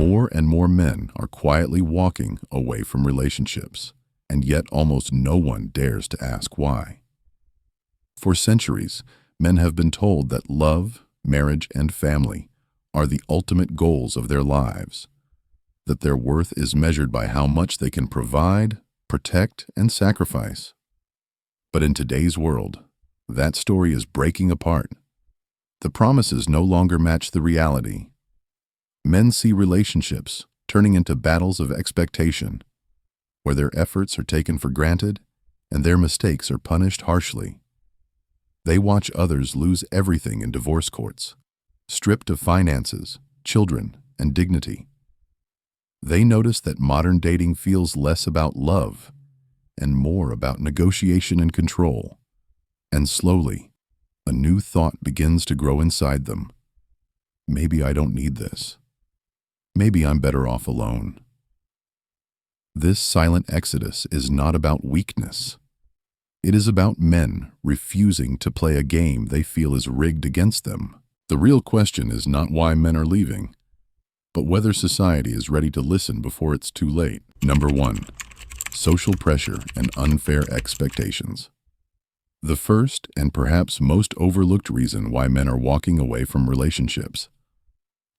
More and more men are quietly walking away from relationships, and yet almost no one dares to ask why. For centuries, men have been told that love, marriage, and family are the ultimate goals of their lives, that their worth is measured by how much they can provide, protect, and sacrifice. But in today's world, that story is breaking apart. The promises no longer match the reality. Men see relationships turning into battles of expectation, where their efforts are taken for granted and their mistakes are punished harshly. They watch others lose everything in divorce courts, stripped of finances, children, and dignity. They notice that modern dating feels less about love and more about negotiation and control. And slowly, a new thought begins to grow inside them. Maybe I don't need this. Maybe I'm better off alone. This silent exodus is not about weakness. It is about men refusing to play a game they feel is rigged against them. The real question is not why men are leaving, but whether society is ready to listen before it's too late. Number 1. Social pressure and unfair expectations. The first and perhaps most overlooked reason why men are walking away from relationships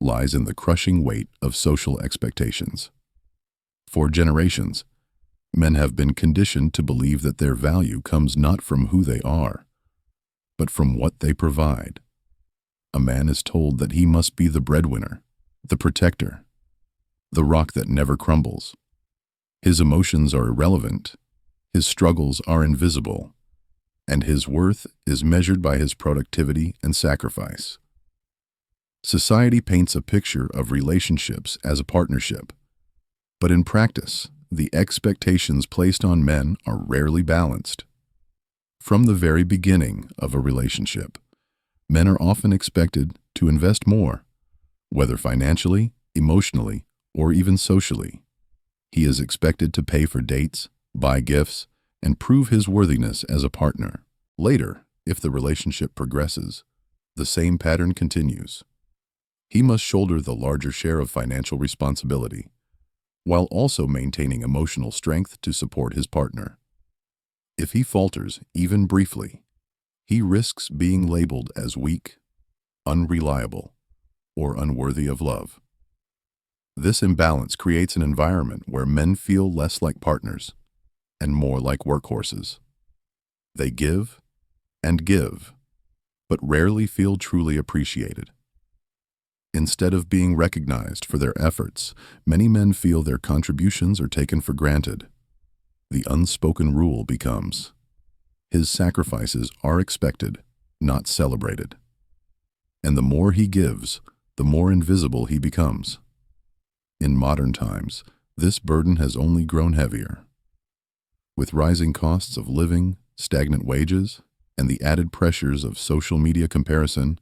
lies in the crushing weight of social expectations. For generations, men have been conditioned to believe that their value comes not from who they are, but from what they provide. A man is told that he must be the breadwinner, the protector, the rock that never crumbles. His emotions are irrelevant, his struggles are invisible, and his worth is measured by his productivity and sacrifice. Society paints a picture of relationships as a partnership, but in practice, the expectations placed on men are rarely balanced. From the very beginning of a relationship, men are often expected to invest more, whether financially, emotionally, or even socially. He is expected to pay for dates, buy gifts, and prove his worthiness as a partner. Later, if the relationship progresses, the same pattern continues. He must shoulder the larger share of financial responsibility, while also maintaining emotional strength to support his partner. If he falters, even briefly, he risks being labeled as weak, unreliable, or unworthy of love. This imbalance creates an environment where men feel less like partners and more like workhorses. They give and give, but rarely feel truly appreciated. Instead of being recognized for their efforts, many men feel their contributions are taken for granted. The unspoken rule becomes, his sacrifices are expected, not celebrated. And the more he gives, the more invisible he becomes. In modern times, this burden has only grown heavier. With rising costs of living, stagnant wages, and the added pressures of social media comparison,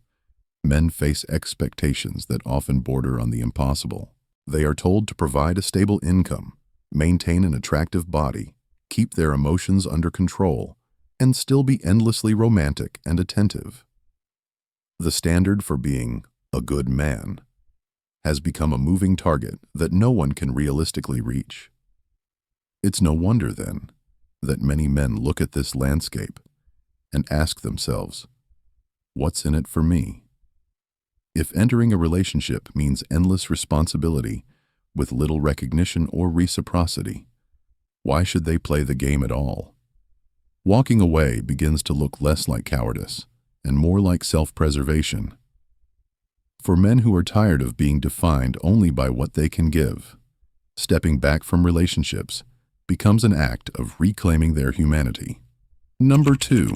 men face expectations that often border on the impossible. They are told to provide a stable income, maintain an attractive body, keep their emotions under control, and still be endlessly romantic and attentive. The standard for being a good man has become a moving target that no one can realistically reach. It's no wonder, then, that many men look at this landscape and ask themselves, what's in it for me? If entering a relationship means endless responsibility with little recognition or reciprocity, why should they play the game at all? Walking away begins to look less like cowardice and more like self-preservation. For men who are tired of being defined only by what they can give, stepping back from relationships becomes an act of reclaiming their humanity. Number 2,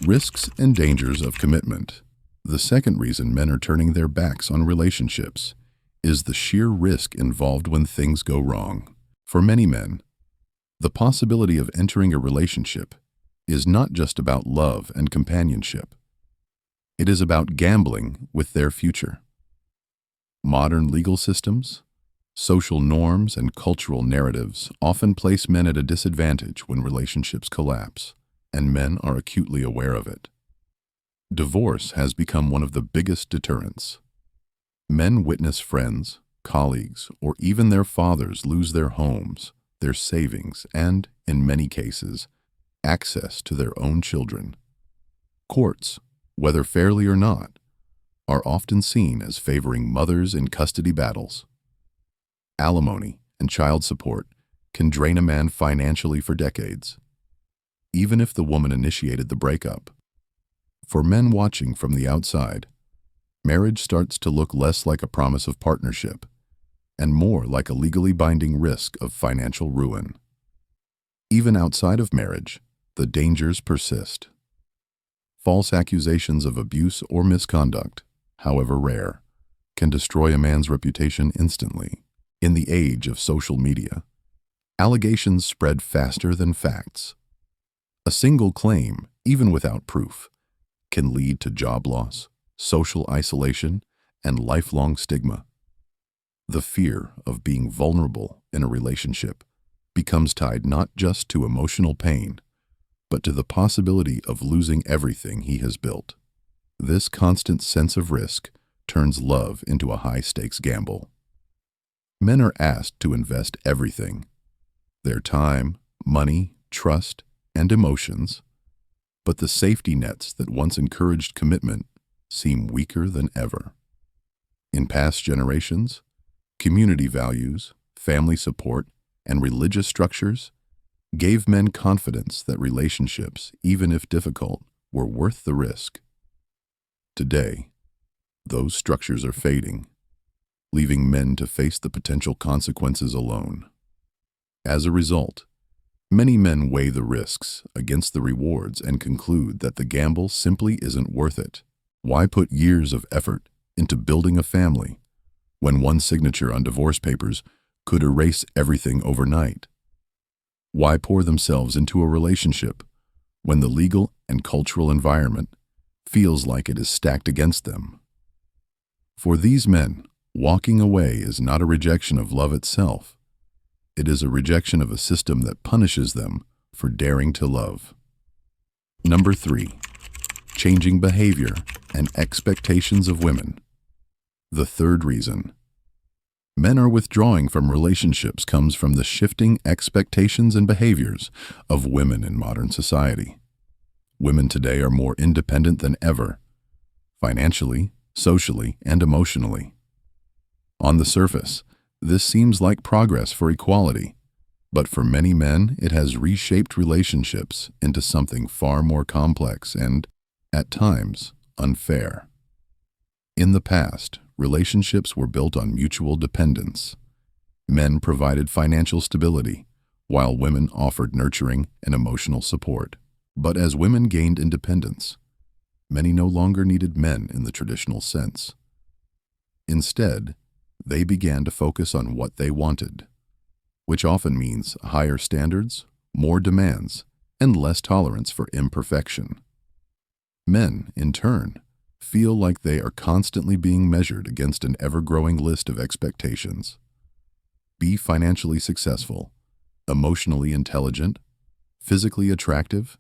risks and dangers of commitment. The second reason men are turning their backs on relationships is the sheer risk involved when things go wrong. For many men, the possibility of entering a relationship is not just about love and companionship. It is about gambling with their future. Modern legal systems, social norms, and cultural narratives often place men at a disadvantage when relationships collapse, and men are acutely aware of it. Divorce has become one of the biggest deterrents. Men witness friends, colleagues, or even their fathers lose their homes, their savings, and, in many cases, access to their own children. Courts, whether fairly or not, are often seen as favoring mothers in custody battles. Alimony and child support can drain a man financially for decades, even if the woman initiated the breakup. For men watching from the outside, marriage starts to look less like a promise of partnership and more like a legally binding risk of financial ruin. Even outside of marriage, the dangers persist. False accusations of abuse or misconduct, however rare, can destroy a man's reputation instantly. In the age of social media, allegations spread faster than facts. A single claim, even without proof, can lead to job loss, social isolation, and lifelong stigma. The fear of being vulnerable in a relationship becomes tied not just to emotional pain, but to the possibility of losing everything he has built. This constant sense of risk turns love into a high-stakes gamble. Men are asked to invest everything: their time, money, trust, and emotions, but the safety nets that once encouraged commitment seem weaker than ever. In past generations, community values, family support, and religious structures gave men confidence that relationships, even if difficult, were worth the risk. Today, those structures are fading, leaving men to face the potential consequences alone. As a result, many men weigh the risks against the rewards and conclude that the gamble simply isn't worth it. Why put years of effort into building a family when one signature on divorce papers could erase everything overnight? Why pour themselves into a relationship when the legal and cultural environment feels like it is stacked against them? For these men, walking away is not a rejection of love itself. It is a rejection of a system that punishes them for daring to love. Number 3. Changing behavior and expectations of women. The third reason men are withdrawing from relationships comes from the shifting expectations and behaviors of women in modern society. Women today are more independent than ever, financially, socially, and emotionally. On the surface, this seems like progress for equality, but for many men, it has reshaped relationships into something far more complex and, at times, unfair. In the past, relationships were built on mutual dependence. Men provided financial stability, while women offered nurturing and emotional support. But as women gained independence, many no longer needed men in the traditional sense. Instead, they began to focus on what they wanted, which often means higher standards, more demands, and less tolerance for imperfection. Men, in turn, feel like they are constantly being measured against an ever-growing list of expectations. Be financially successful, emotionally intelligent, physically attractive,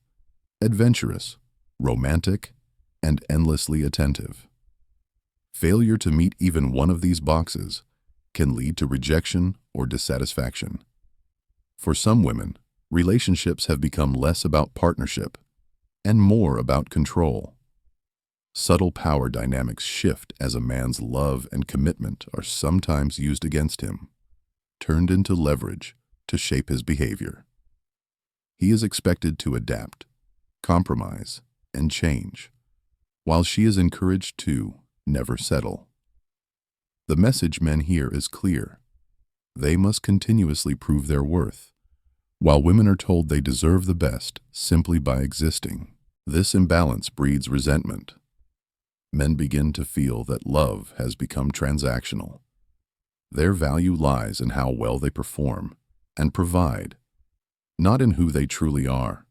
adventurous, romantic, and endlessly attentive. Failure to meet even one of these boxes can lead to rejection or dissatisfaction. For some women, relationships have become less about partnership and more about control. Subtle power dynamics shift as a man's love and commitment are sometimes used against him, turned into leverage to shape his behavior. He is expected to adapt, compromise, and change, while she is encouraged to never settle. The message men hear is clear. They must continuously prove their worth, while women are told they deserve the best simply by existing. This imbalance breeds resentment. Men begin to feel that love has become transactional. Their value lies in how well they perform and provide, not in who they truly are.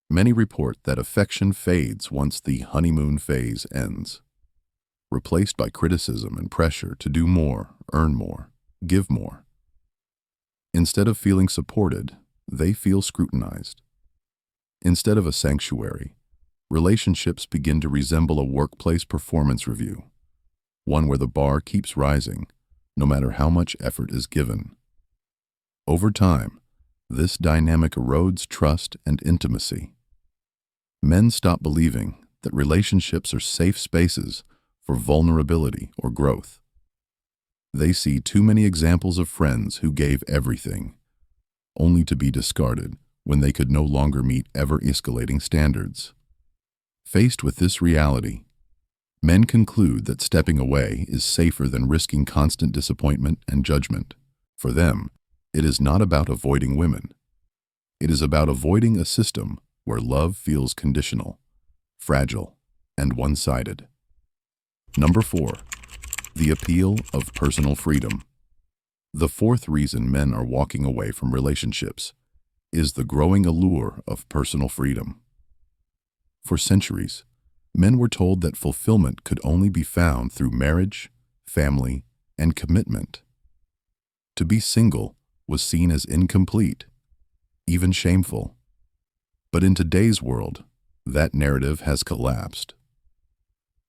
Many report that affection fades once the honeymoon phase ends, replaced by criticism and pressure to do more, earn more, give more. Instead of feeling supported, they feel scrutinized. Instead of a sanctuary, relationships begin to resemble a workplace performance review, one where the bar keeps rising, no matter how much effort is given. Over time, this dynamic erodes trust and intimacy. Men stop believing that relationships are safe spaces for vulnerability or growth. They see too many examples of friends who gave everything, only to be discarded when they could no longer meet ever-escalating standards. Faced with this reality, men conclude that stepping away is safer than risking constant disappointment and judgment. For them, it is not about avoiding women. It is about avoiding a system where love feels conditional, fragile, and one-sided. Number 4. The appeal of personal freedom. The fourth reason men are walking away from relationships is the growing allure of personal freedom. For centuries, men were told that fulfillment could only be found through marriage, family, and commitment. To be single was seen as incomplete, even shameful. But in today's world, that narrative has collapsed.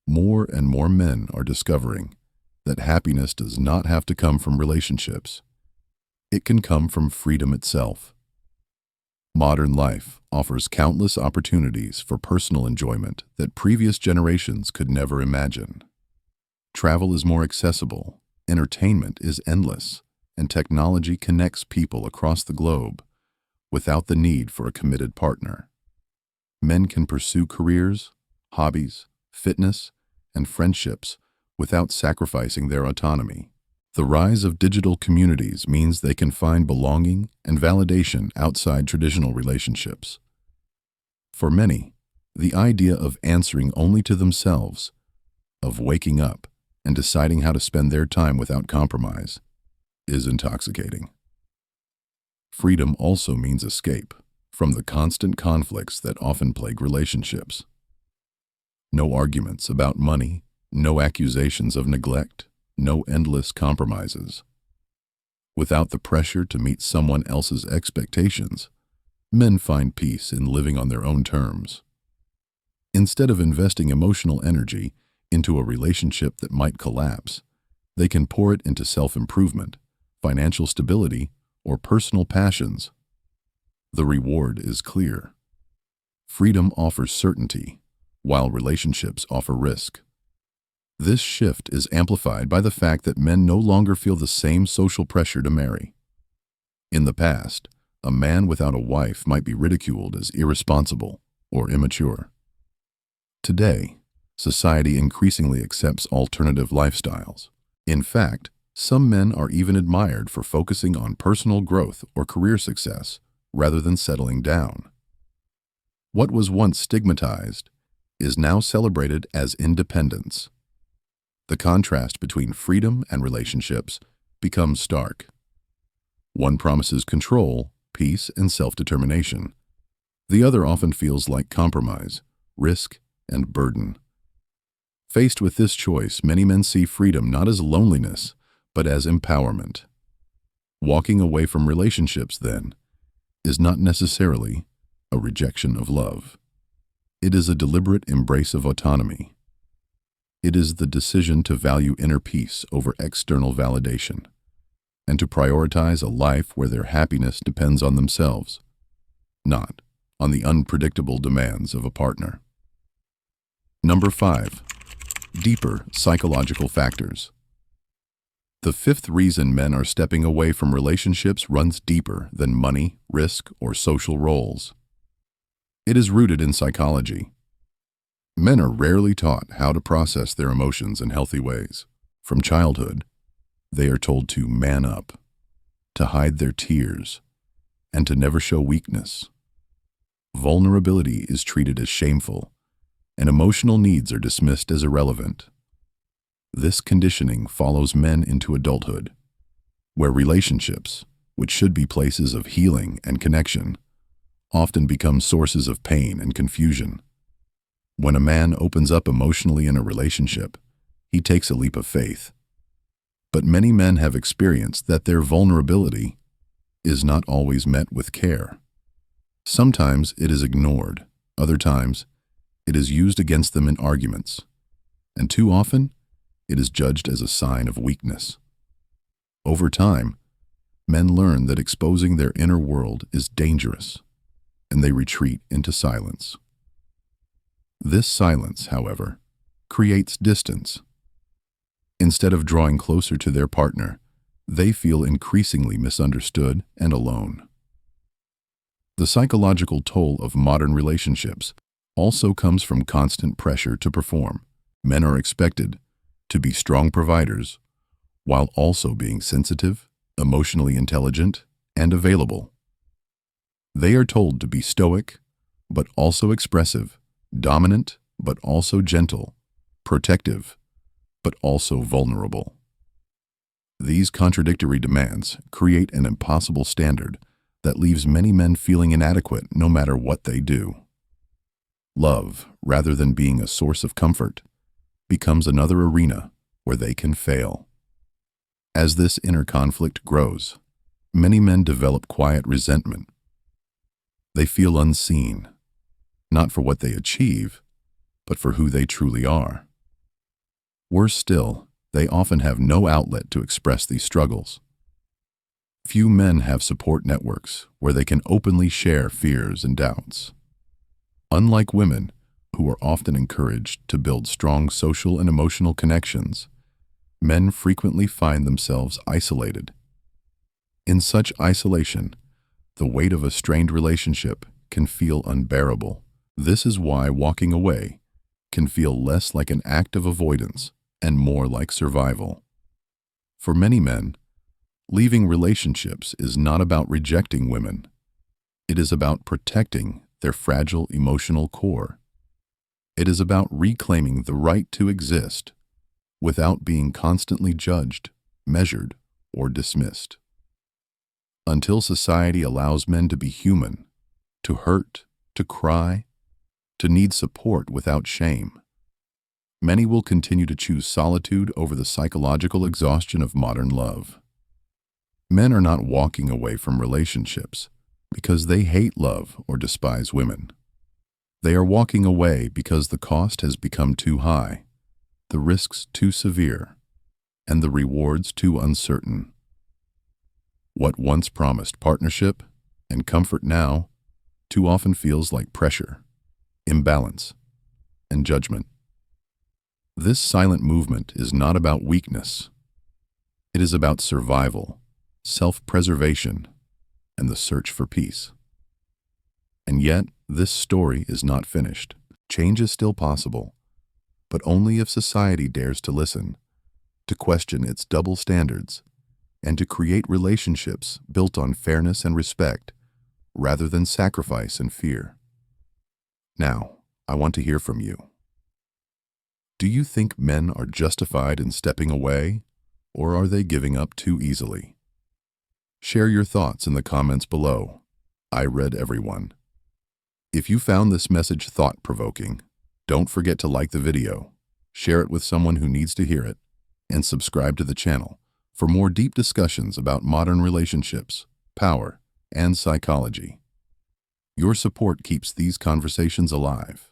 More and more men are discovering that happiness does not have to come from relationships. It can come from freedom itself. Modern life offers countless opportunities for personal enjoyment that previous generations could never imagine. Travel is more accessible, entertainment is endless, and technology connects people across the globe without the need for a committed partner. Men can pursue careers, hobbies, fitness, and friendships without sacrificing their autonomy. The rise of digital communities means they can find belonging and validation outside traditional relationships. For many, the idea of answering only to themselves, of waking up and deciding how to spend their time without compromise, is intoxicating. Freedom also means escape from the constant conflicts that often plague relationships. No arguments about money, no accusations of neglect, no endless compromises. Without the pressure to meet someone else's expectations, men find peace in living on their own terms. Instead of investing emotional energy into a relationship that might collapse, they can pour it into self-improvement, financial stability, or personal passions. The reward is clear. Freedom offers certainty, while relationships offer risk. This shift is amplified by the fact that men no longer feel the same social pressure to marry. In the past, a man without a wife might be ridiculed as irresponsible or immature. Today, society increasingly accepts alternative lifestyles. In fact, some men are even admired for focusing on personal growth or career success rather than settling down. What was once stigmatized is now celebrated as independence. The contrast between freedom and relationships becomes stark. One promises control, peace, and self-determination. The other often feels like compromise, risk, and burden. Faced with this choice, many men see freedom not as loneliness, but as empowerment. Walking away from relationships, then, is not necessarily a rejection of love. It is a deliberate embrace of autonomy. It is the decision to value inner peace over external validation, and to prioritize a life where their happiness depends on themselves, not on the unpredictable demands of a partner. Number 5. Deeper psychological factors. The fifth reason men are stepping away from relationships runs deeper than money, risk, or social roles. It is rooted in psychology. Men are rarely taught how to process their emotions in healthy ways. From childhood, they are told to man up, to hide their tears, and to never show weakness. Vulnerability is treated as shameful, and emotional needs are dismissed as irrelevant. This conditioning follows men into adulthood, where relationships, which should be places of healing and connection, often become sources of pain and confusion. When a man opens up emotionally in a relationship, he takes a leap of faith. But many men have experienced that their vulnerability is not always met with care. Sometimes it is ignored, other times it is used against them in arguments, and too often it is judged as a sign of weakness. Over time, men learn that exposing their inner world is dangerous, and they retreat into silence. This silence, however, creates distance. Instead of drawing closer to their partner, they feel increasingly misunderstood and alone. The psychological toll of modern relationships also comes from constant pressure to perform. Men are expected to be strong providers while also being sensitive, emotionally intelligent, and available. They are told to be stoic, but also expressive, dominant, but also gentle, protective, but also vulnerable. These contradictory demands create an impossible standard that leaves many men feeling inadequate no matter what they do. Love, rather than being a source of comfort, becomes another arena where they can fail. As this inner conflict grows, many men develop quiet resentment. They feel unseen, not for what they achieve, but for who they truly are. Worse still, they often have no outlet to express these struggles. Few men have support networks where they can openly share fears and doubts. Unlike women, who are often encouraged to build strong social and emotional connections, men frequently find themselves isolated. In such isolation, the weight of a strained relationship can feel unbearable. This is why walking away can feel less like an act of avoidance and more like survival. For many men, leaving relationships is not about rejecting women. It is about protecting their fragile emotional core. It is about reclaiming the right to exist without being constantly judged, measured, or dismissed. Until society allows men to be human, to hurt, to cry, to need support without shame, many will continue to choose solitude over the psychological exhaustion of modern love. Men are not walking away from relationships because they hate love or despise women. They are walking away because the cost has become too high, the risks too severe, and the rewards too uncertain. What once promised partnership and comfort now too often feels like pressure, imbalance, and judgment. This silent movement is not about weakness. It is about survival, self-preservation, and the search for peace. And yet, this story is not finished. Change is still possible, but only if society dares to listen, to question its double standards, and to create relationships built on fairness and respect, rather than sacrifice and fear. Now, I want to hear from you. Do you think men are justified in stepping away, or are they giving up too easily? Share your thoughts in the comments below. I read everyone. If you found this message thought-provoking, don't forget to like the video, share it with someone who needs to hear it, and subscribe to the channel for more deep discussions about modern relationships, power, and psychology. Your support keeps these conversations alive.